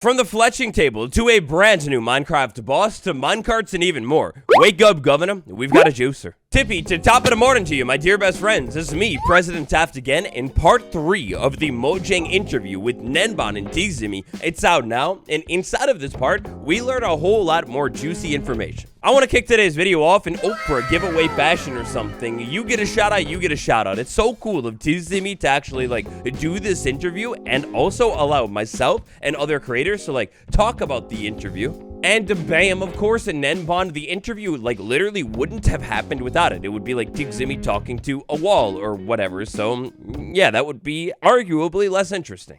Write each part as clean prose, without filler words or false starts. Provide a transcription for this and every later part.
From the Fletching table to a brand new Minecraft boss to minecarts and even more. Wake up, governor. We've got a juicer. Tippy to top of the morning to you, my dear best friends. This is me, President Taft again, in part 3 of the Mojang interview with Gnembon and Tidzimi. It's out now, and inside of this part, we learn a whole lot more juicy information. I want to kick today's video off in for a giveaway fashion or something. You get a shout out, you get a shout out. It's so cool of Tidzimi to actually do this interview and also allow myself and other creators to talk about the interview. And bam, of course, in Gnembon, the interview literally wouldn't have happened without it. It would be like Tidzimi talking to a wall or whatever. So yeah, that would be arguably less interesting.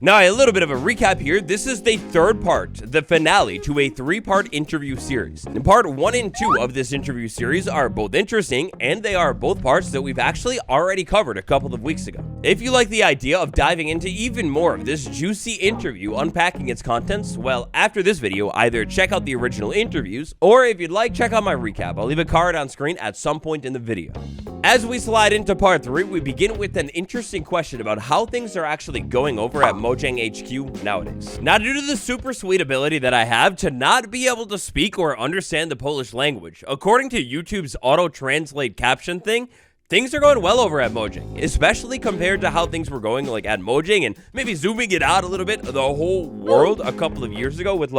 Now, a little bit of a recap here. This is the third part, the finale to a 3-part interview series. And part 1 and 2 of this interview series are both interesting, and they are both parts that we've actually already covered a couple of weeks ago. If you like the idea of diving into even more of this juicy interview, unpacking its contents, well, after this video, either check out the original interviews, or if you'd like, check out my recap. I'll leave a card on screen at some point in the video. As we slide into part 3, we begin with an interesting question about how things are actually going over at Mojang HQ nowadays. Now, due to the super sweet ability that I have to not be able to speak or understand the Polish language, according to YouTube's auto-translate caption thing, things are going well over at Mojang, especially compared to how things were going at Mojang and maybe zooming it out a little bit, the whole world a couple of years ago with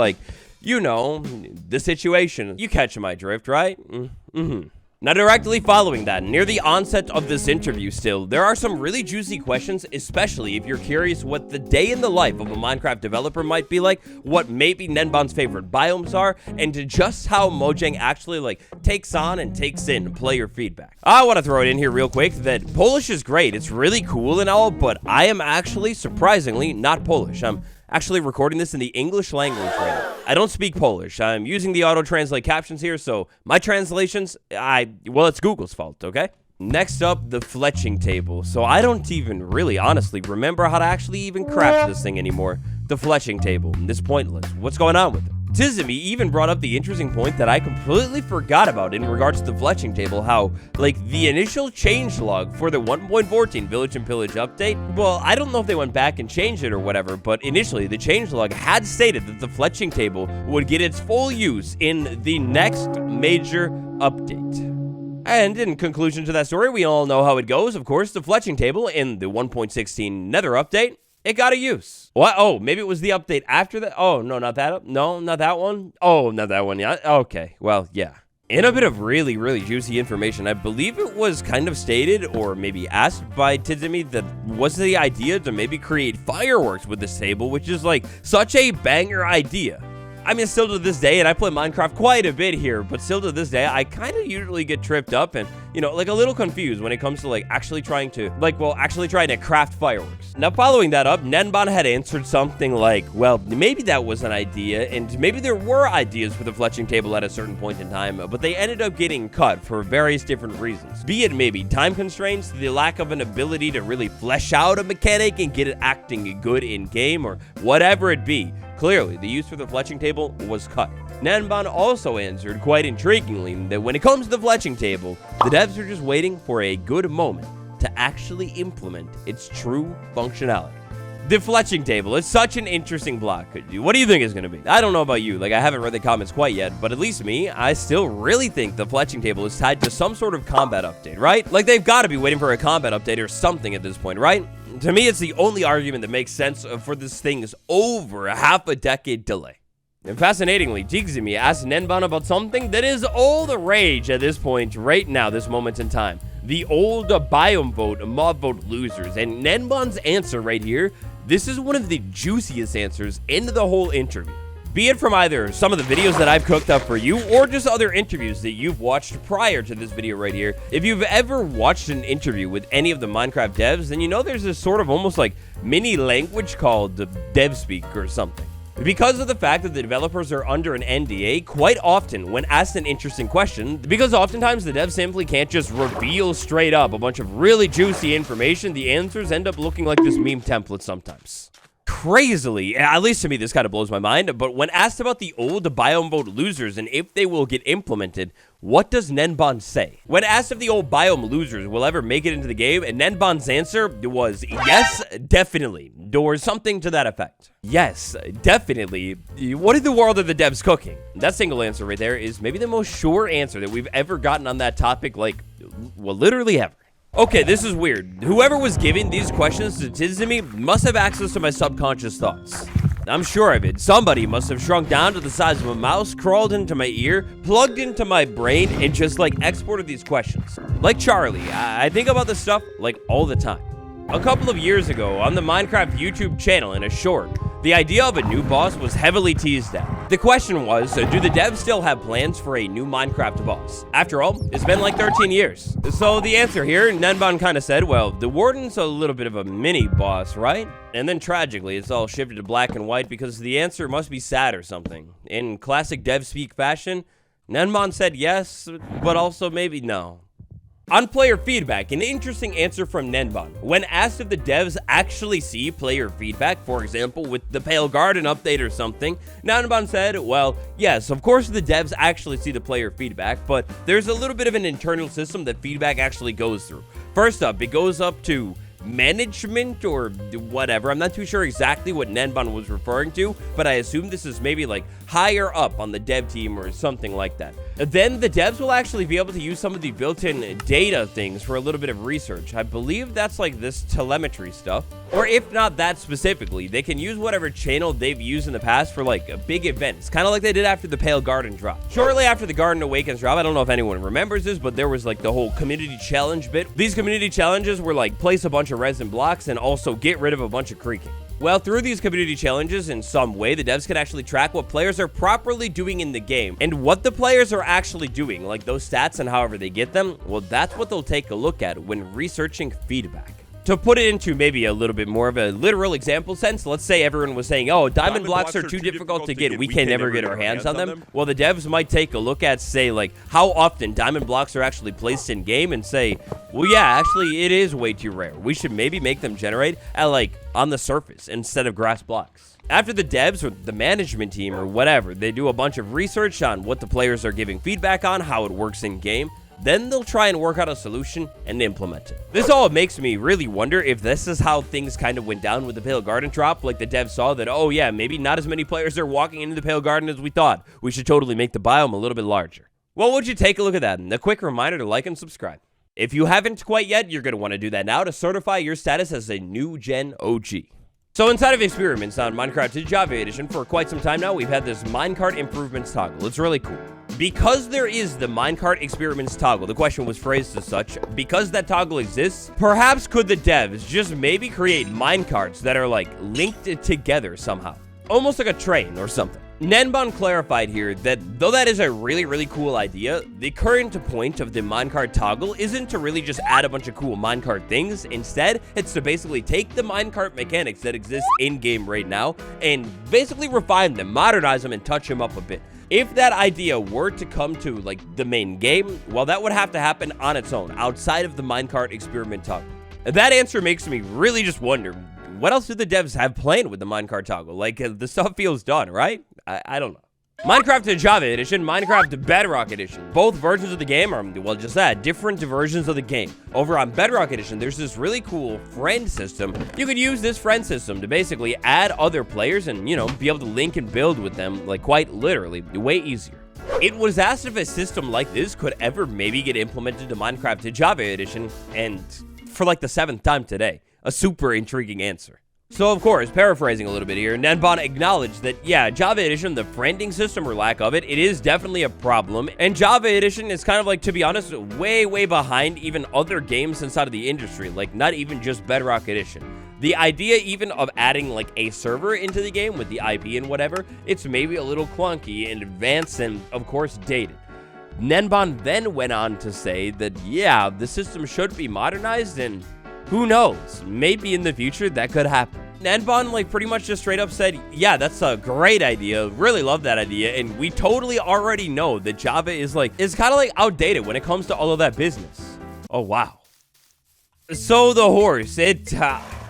you know, the situation. You catch my drift, right? Now, directly following that, near the onset of this interview still, there are some really juicy questions, especially if you're curious what the day in the life of a Minecraft developer might be like, what maybe Gnembon's favorite biomes are, and just how Mojang actually takes on and takes in player feedback. I want to throw it in here real quick that Polish is great, it's really cool and all, but I am actually surprisingly not Polish. I'm actually recording this in the English language right now. I don't speak Polish. I'm using the auto-translate captions here, so my translations, well, it's Google's fault, okay? Next up, the Fletching table. So I don't even really honestly remember how to actually even craft this thing anymore. The Fletching table. It's pointless. What's going on with it? Tidzimi even brought up the interesting point that I completely forgot about in regards to the Fletching table, how, the initial changelog for the 1.14 Village and Pillage update, well, I don't know if they went back and changed it or whatever, but initially, the changelog had stated that the Fletching table would get its full use in the next major update. And in conclusion to that story, we all know how it goes. Of course, the Fletching table in the 1.16 Nether update, it got a use. What? Oh, maybe it was the update after that. Oh, no, not that. No, not that one. Oh, not that one. Yeah. Okay. Well, yeah. In a bit of really, really juicy information, I believe it was kind of stated or maybe asked by Tidzimi that was the idea to maybe create fireworks with this table, which is such a banger idea. I mean, still to this day, and I play Minecraft quite a bit here, but still to this day, I kind of usually get tripped up and, a little confused when it comes to, actually trying to craft fireworks. Now, following that up, Gnembon had answered something well, maybe that was an idea, and maybe there were ideas for the Fletching table at a certain point in time, but they ended up getting cut for various different reasons. Be it maybe time constraints, the lack of an ability to really flesh out a mechanic and get it acting good in-game, or whatever it be. Clearly, the use for the Fletching table was cut. Gnembon also answered, quite intriguingly, that when it comes to the Fletching table, the devs are just waiting for a good moment to actually implement its true functionality. The Fletching table is such an interesting block. What do you think it's going to be? I don't know about you. I haven't read the comments quite yet, but at least me, I still really think the Fletching table is tied to some sort of combat update, right? They've got to be waiting for a combat update or something at this point, right? To me, it's the only argument that makes sense for this thing's over half a decade delay. And fascinatingly, Tidzimi asked Gnembon about something that is all the rage at this point, right now, this moment in time. The old biome vote, mob vote losers. And Gnembon's answer right here, this is one of the juiciest answers in the whole interview. Be it from either some of the videos that I've cooked up for you or just other interviews that you've watched prior to this video right here. If you've ever watched an interview with any of the Minecraft devs, then you know there's this sort of almost mini language called DevSpeak or something. Because of the fact that the developers are under an NDA, quite often when asked an interesting question, because oftentimes the devs simply can't just reveal straight up a bunch of really juicy information, the answers end up looking like this meme template sometimes. crazily, at least to me, this kind of blows my mind, but when asked about the old biome vote losers and if they will get implemented, what does Gnembon say? When asked if the old biome losers will ever make it into the game, Gnembon's answer was yes, definitely, or something to that effect. Yes, definitely. What in the world are the devs cooking? That single answer right there is maybe the most sure answer that we've ever gotten on that topic, like, well, literally ever. Okay, this is weird. Whoever was giving these questions to Tidzimi must have access to my subconscious thoughts. I'm sure of it. Somebody must have shrunk down to the size of a mouse, crawled into my ear, plugged into my brain, and just, like, exported these questions. Like Charlie, I think about this stuff, like, all the time. A couple of years ago, on the Minecraft YouTube channel in a short, the idea of a new boss was heavily teased at. The question was, do the devs still have plans for a new Minecraft boss? After all, it's been like 13 years. So the answer here, Gnembon kind of said, well, the Warden's a little bit of a mini boss, right? And then tragically, it's all shifted to black and white because the answer must be sad or something. In classic dev speak fashion, Gnembon said yes, but also maybe no. On player feedback, an interesting answer from Gnembon. When asked if the devs actually see player feedback, for example, with the Pale Garden update or something, Gnembon said, well, yes, of course the devs actually see the player feedback, but there's a little bit of an internal system that feedback actually goes through. First up, it goes up to management or whatever. I'm not too sure exactly what Gnembon was referring to, but I assume this is maybe like higher up on the dev team or something like that. Then the devs will actually be able to use some of the built-in data things for a little bit of research. I believe that's like this telemetry stuff. Or if not that specifically, they can use whatever channel they've used in the past for like big events, kind of like they did after the Pale Garden drop. Shortly after the Garden Awakens drop, I don't know if anyone remembers this, but there was like the whole community challenge bit. These community challenges were like place a bunch of resin blocks and also get rid of a bunch of creaking. Well, through these community challenges, in some way, the devs can actually track what players are properly doing in the game and what the players are actually doing, like those stats and however they get them. Well, that's what they'll take a look at when researching feedback. To put it into maybe a little bit more of a literal example sense, let's say everyone was saying, oh, diamond blocks are too difficult to get. We can never get our hands on them. Well, the devs might take a look at, say, like, how often diamond blocks are actually placed in game and say, well, yeah, actually, it is way too rare. We should maybe make them generate at, like, on the surface instead of grass blocks. After the devs or the management team or whatever, they do a bunch of research on what the players are giving feedback on, how it works in game. Then they'll try and work out a solution and implement it. This all makes me really wonder if this is how things kind of went down with the Pale Garden drop. Like the devs saw that, oh yeah, maybe not as many players are walking into the Pale Garden as we thought. We should totally make the biome a little bit larger. Well, would you take a look at that? And a quick reminder to like and subscribe. If you haven't quite yet, you're going to want to do that now to certify your status as a new gen OG. So inside of experiments on Minecraft Java Edition for quite some time now, we've had this minecart improvements toggle. It's really cool. Because there is the minecart experiments toggle, the question was phrased as such, because that toggle exists, perhaps could the devs just maybe create minecarts that are like linked together somehow? Almost like a train or something. Gnembon clarified here that though that is a really cool idea, the current point of the minecart toggle isn't to really just add a bunch of cool minecart things. Instead, it's to basically take the minecart mechanics that exist in-game right now and basically refine them, modernize them, and touch them up a bit. If that idea were to come to like the main game, well, that would have to happen on its own, outside of the minecart experiment toggle. That answer makes me really just wonder, what else do the devs have planned with the minecart toggle? Like, the stuff feels done, right? I don't know. Minecraft Java Edition, Minecraft Bedrock Edition. Both versions of the game are, well, just that, different versions of the game. Over on Bedrock Edition, there's this really cool friend system. You could use this friend system to basically add other players and, you know, be able to link and build with them, like, quite literally, way easier. It was asked if a system like this could ever maybe get implemented to Minecraft Java Edition, and for like the 7th time today, a super intriguing answer. So, of course, paraphrasing a little bit here, Gnembon acknowledged that, yeah, Java Edition, the friending system or lack of it, it is definitely a problem. And Java Edition is kind of like, to be honest, way behind even other games inside of the industry, like not even just Bedrock Edition. The idea even of adding like a server into the game with the IP and whatever, it's maybe a little clunky and advanced and, of course, dated. Gnembon then went on to say that, yeah, the system should be modernized and who knows, maybe in the future that could happen. Gnembon like pretty much just straight up said, yeah, that's a great idea, really love that idea, and we totally already know that Java is kind of like outdated when it comes to all of that business. Oh wow. So the horse,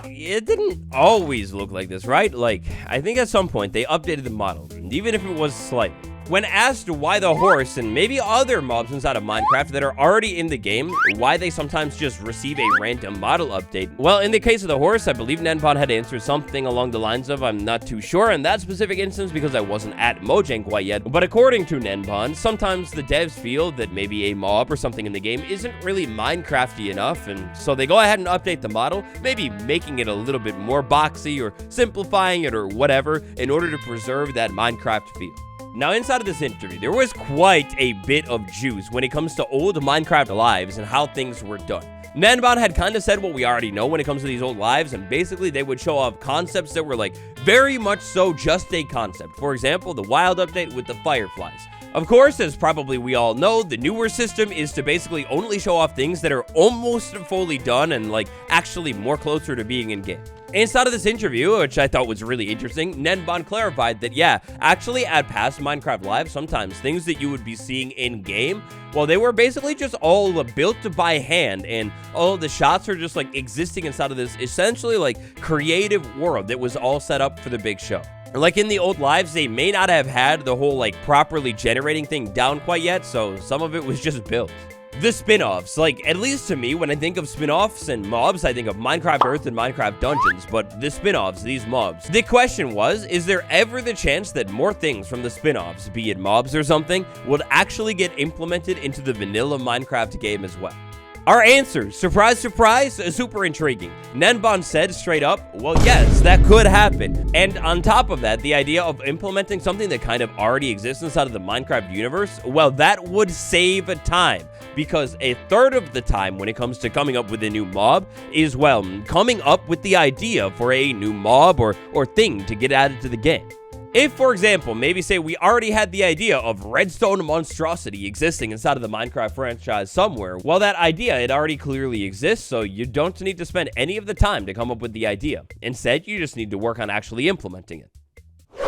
it didn't always look like this, right? Like, I think at some point they updated the model, even if it was slightly. When asked why the horse and maybe other mobs inside of Minecraft that are already in the game, why they sometimes just receive a random model update, well, in the case of the horse, I believe Gnembon had answered something along the lines of, I'm not too sure in that specific instance because I wasn't at Mojang quite yet, but according to Gnembon, sometimes the devs feel that maybe a mob or something in the game isn't really Minecrafty enough, and so they go ahead and update the model, maybe making it a little bit more boxy or simplifying it or whatever in order to preserve that Minecraft feel. Now, inside of this interview, there was quite a bit of juice when it comes to old Minecraft lives and how things were done. Gnembon had kind of said what we already know when it comes to these old lives, and basically they would show off concepts that were like very much so just a concept. For example, the wild update with the fireflies. Of course, as probably we all know, the newer system is to basically only show off things that are almost fully done and like actually more closer to being in game. Inside of this interview, which I thought was really interesting, Gnembon clarified that, yeah, actually at past Minecraft Live, sometimes things that you would be seeing in-game, well, they were basically just all built by hand, and all of the shots are just, like, existing inside of this essentially, like, creative world that was all set up for the big show. Like in the old lives, they may not have had the whole, like, properly generating thing down quite yet, so some of it was just built. The spin-offs, like, at least to me, when I think of spin-offs and mobs, I think of Minecraft Earth and Minecraft Dungeons, but the spin-offs, these mobs. The question was, is there ever the chance that more things from the spin-offs, be it mobs or something, would actually get implemented into the vanilla Minecraft game as well? Our answer, surprise, surprise, super intriguing. Gnembon said straight up, well, yes, that could happen. And on top of that, the idea of implementing something that kind of already exists inside of the Minecraft universe, well, that would save time. Because a third of the time when it comes to coming up with a new mob is, well, coming up with the idea for a new mob or thing to get added to the game. If, for example, maybe say we already had the idea of redstone monstrosity existing inside of the Minecraft franchise somewhere, well, that idea, it already clearly exists, so you don't need to spend any of the time to come up with the idea. Instead, you just need to work on actually implementing it.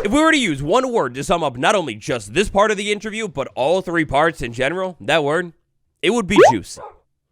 If we were to use one word to sum up not only just this part of the interview, but all three parts in general, that word, it would be juicy.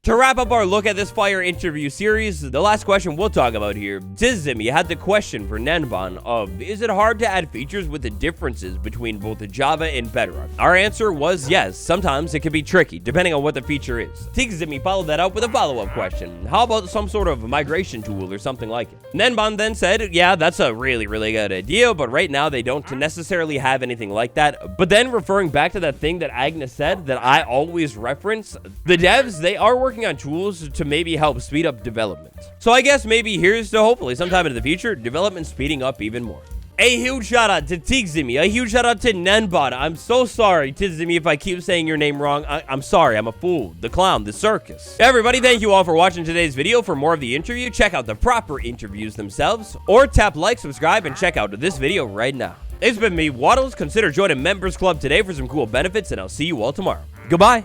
To wrap up our look at this fire interview series, the last question we'll talk about here, Tidzimi had the question for Gnembon of, is it hard to add features with the differences between both Java and Bedrock? Our answer was yes, sometimes it can be tricky, depending on what the feature is. Tidzimi followed that up with a follow-up question, how about some sort of migration tool or something like it? Gnembon then said, yeah, that's a really good idea, but right now they don't necessarily have anything like that. But then referring back to that thing that Agnes said that I always reference, the devs, they are working on tools to maybe help speed up development. So I guess maybe here's to hopefully sometime in the future, development speeding up even more. A huge shout out to Tidzimi, a huge shout out to Gnembon. I'm so sorry, Tidzimi, if I keep saying your name wrong. I'm sorry, I'm a fool, the clown, the circus. Everybody, thank you all for watching today's video. For more of the interview, check out the proper interviews themselves, or tap like, subscribe, and check out this video right now. It's been me, Waddles. Consider joining Members Club today for some cool benefits, and I'll see you all tomorrow. Goodbye.